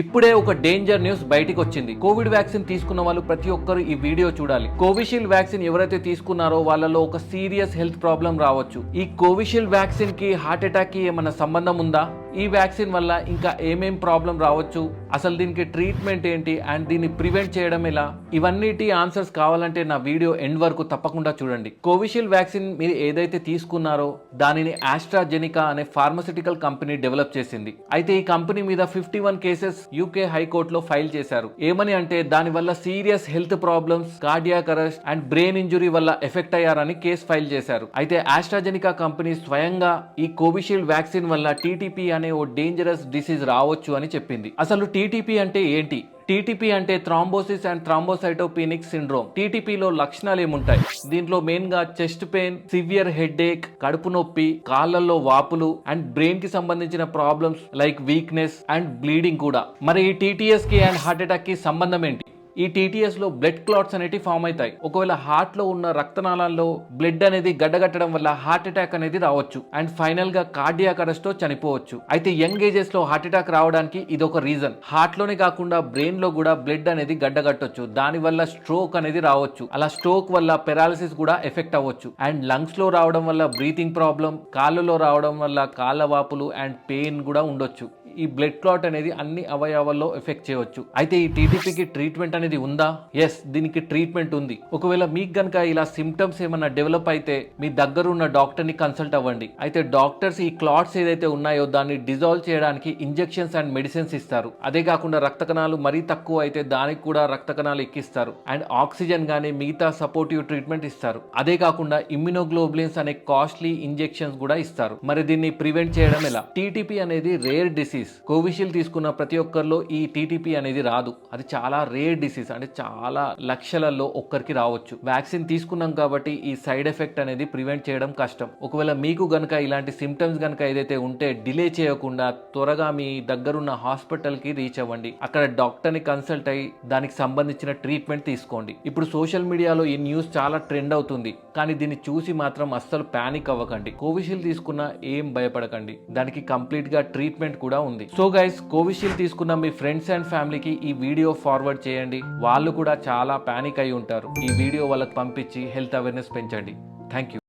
ఇప్పుడే ఒక danger news బయటికి వచ్చింది. కోవిడ్ వ్యాక్సిన్ తీసుకున్న వాళ్ళు ప్రతి ఒక్కరు ఈ వీడియో చూడాలి. కోవిషీల్డ్ వ్యాక్సిన్ ఎవరైతే తీసుకున్నారో వాళ్ళలో ఒక సీరియస్ హెల్త్ ప్రాబ్లం రావచ్చు. ఈ కోవిషీల్డ్ వ్యాక్సిన్ కి హార్ట్ అటాక్ కి ఏమైనా సంబంధం ఉందా? ఈ వ్యాక్సిన్ వల్ల ఇంకా ఏమేం ప్రాబ్లం రావచ్చు, అసలు దీనికి ట్రీట్మెంట్ ఏంటి అండ్ దీన్ని ప్రివెంట్ చేయడం ఎలా, ఇవన్నిటి ఆన్సర్స్ కావాలంటే నా వీడియో ఎండ్ వరకు తప్పకుండా చూడండి. కోవిషీల్డ్ వ్యాక్సిన్ మీరు ఏదైతే తీసుకున్నారో దానిని ఆస్ట్రాజెనికా అనే ఫార్మస్యూటికల్ కంపెనీ డెవలప్ చేసింది. అయితే ఈ కంపెనీ మీద 51 కేసెస్ యూకే హైకోర్టులో ఫైల్ చేశారు. ఏమని అంటే దాని వల్ల serious health problems, cardiac arrest and brain injury వల్ల ఎఫెక్ట్ అయ్యారని కేసు ఫైల్ చేశారు. అయితే ఆస్ట్రాజెనికా కంపెనీ స్వయంగా ఈ కోవిషీల్డ్ వ్యాక్సిన్ వల్ల టీటీపీ అనే ఓ డేంజరస్ డిసీజ్ రావచ్చు అని చెప్పింది. అసలు టీటీపీ అంటే ఏంటి? టీటీపీ అంటే థ్రాంబోసిస్ అండ్ థ్రాంబోసైటోపెనిక్ సిండ్రోమ్. టీటీపీలో లక్షణాలు ఏముంటాయి? దీంట్లో మెయిన్ గా చెస్ట్ పెయిన్, సివియర్ హెడ్ ఏక్, కడుపు నొప్పి, కాళ్ళల్లో వాపులు అండ్ బ్రెయిన్ కి సంబంధించిన problems like weakness and bleeding కూడా. మరి ఈ టీటీఎస్ కి అండ్ హార్ట్ అటాక్ కి సంబంధం ఏంటి? ఈ టీటీఎస్ లో బ్లడ్ క్లాట్స్ అనేవి ఫామ్ అవుతాయి. ఒకవేళ హార్ట్ లో ఉన్న రక్తనాళాల్లో బ్లడ్ అనేది గడ్డగట్టడం వల్ల హార్ట్ అటాక్ అనేది రావచ్చు అండ్ ఫైనల్ గా కార్డియాక్ అరెస్ట్ తో చనిపోవచ్చు. అయితే యంగ్ ఏజెస్ లో హార్ట్ అటాక్ రావడానికి ఇది ఒక రీజన్. హార్ట్ లోనే కాకుండా బ్రెయిన్ లో కూడా బ్లడ్ అనేది గడ్డగట్టొచ్చు. దాని వల్ల స్ట్రోక్ అనేది రావచ్చు. అలా స్ట్రోక్ వల్ల పెరాలిసిస్ కూడా ఎఫెక్ట్ అవ్వచ్చు. అండ్ లంగ్స్ లో రావడం వల్ల బ్రీతింగ్ ప్రాబ్లం, కాళ్ళలో రావడం వల్ల కాళ్ళ వాపులు అండ్ పెయిన్ కూడా ఉండొచ్చు. ఈ బ్లడ్ క్లాట్ అనేది అన్ని అవయవాల్లో ఎఫెక్ట్ చేయవచ్చు. అయితే ఈ టీటీపీకి ట్రీట్మెంట్ అనేది ఉందా? ఎస్, దీనికి ట్రీట్మెంట్ ఉంది. ఒకవేళ మీకు గనక ఇలా సిమ్టమ్స్ ఏమన్నా డెవలప్ అయితే మీ దగ్గర ఉన్న డాక్టర్ ని కన్సల్ట్ అవ్వండి. అయితే డాక్టర్స్ ఈ క్లాట్స్ ఏదైతే ఉన్నాయో దాన్ని డిజాల్వ్ చేయడానికి ఇంజెక్షన్స్ అండ్ మెడిసిన్స్ ఇస్తారు. అదే కాకుండా రక్త కణాలు మరీ తక్కువ అయితే దానికి కూడా రక్త కణాలు ఎక్కిస్తారు అండ్ ఆక్సిజన్ గానీ మిగతా సపోర్టివ్ ట్రీట్మెంట్ ఇస్తారు. అదే కాకుండా ఇమ్యునోగ్లోబులిన్స్ అనే కాస్ట్లీ ఇంజెక్షన్స్ కూడా ఇస్తారు. మరి దీన్ని ప్రివెంట్ చేయడం ఎలా? టీటీపీ అనేది రేర్ డిసీజ్. కోవిషీల్డ్ తీసుకున్న ప్రతి ఒక్కరిలో ఈ టీటీపీ అనేది రాదు. అది చాలా రేర్ డిసీజ్, అంటే చాలా లక్షలలో ఒక్కరికి రావచ్చు. వ్యాక్సిన్ తీసుకున్నాం కాబట్టి ఈ సైడ్ ఎఫెక్ట్ అనేది ప్రివెంట్ చేయడం కష్టం. ఒకవేళ మీకు గనక ఇలాంటి సిమ్టమ్స్ గనక ఏదైతే ఉంటే డిలే చేయకుండా త్వరగా మీ దగ్గరున్న హాస్పిటల్ కి రీచ్ అవ్వండి. అక్కడ డాక్టర్ ని కన్సల్ట్ అయ్యి దానికి సంబంధించిన ట్రీట్మెంట్ తీసుకోండి. ఇప్పుడు సోషల్ మీడియాలో ఈ న్యూస్ చాలా ట్రెండ్ అవుతుంది, కానీ దీన్ని చూసి మాత్రం అస్సలు పానిక్ అవ్వకండి. కోవిషీల్డ్ తీసుకున్నా ఏం భయపడకండి, దానికి కంప్లీట్ గా ట్రీట్మెంట్ కూడా ఉంది. సో గైస్, కోవిషీల్డ్ తీసుకున్న మీ ఫ్రెండ్స్ అండ్ ఫ్యామిలీకి ఈ వీడియో ఫార్వర్డ్ చేయండి. వాళ్ళు కూడా చాలా పానిక్ అయి ఉంటారు. ఈ వీడియో వాళ్ళకి పంపించి హెల్త్ అవేర్నెస్ పెంచండి. Thank you.